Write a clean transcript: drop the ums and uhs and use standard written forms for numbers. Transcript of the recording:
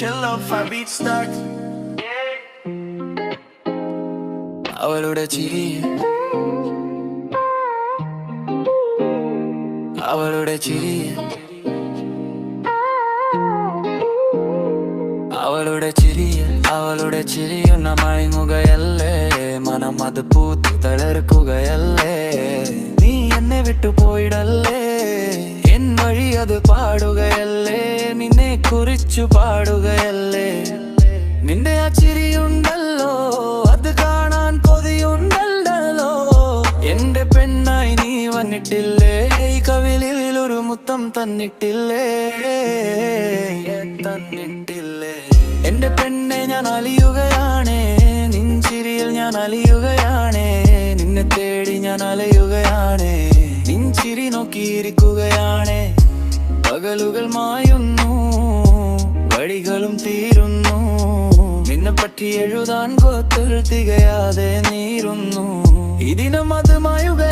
Chill out, 5 beats start. അവളുടെ ചിരി അവളുടെ ചിരി അവളുടെ ചിരി അവളുടെ ചിരിയുന്ന മയങ്ങുകയല്ലേ മനം അത് പൂത്തു തളർക്കുകയല്ലേ നീ എന്നെ വിട്ടു പോയിടല്ലേ എൻ വഴി അത് പാടുകയല്ലേ നിന്നെ കുറിച്ചു പാടുകയല്ലേ നിന്റെ ആ ചിരിയുണ്ടല്ലോ അത് കാണാൻ കൊതിയുണ്ടല്ലോ എന്റെ പെണ്ണായി നീ വന്നിട്ടില്ലേ ഈ കവിളിൽ ഒരു മുത്തം തന്നിട്ടില്ലേ തന്നിട്ടില്ലേ എന്റെ പെണ്ണെ ഞാൻ അലിയുകയാണേ നിൻ ചിരിയിൽ ഞാൻ അലിയുകയാണേ നിന്നെ തേടി ഞാൻ അലയുകയാണേ നിൻ ചിരി നോക്കിയിരിക്കുകയാണേ പകലുകൾ മായുന്നു വഴികളും തീരുന്നു നിന്നെ പറ്റി എഴുതാൻ കൊത്തുകൾ തികയാതെ നീറുന്നു ഈ ദിനം അത് മായുക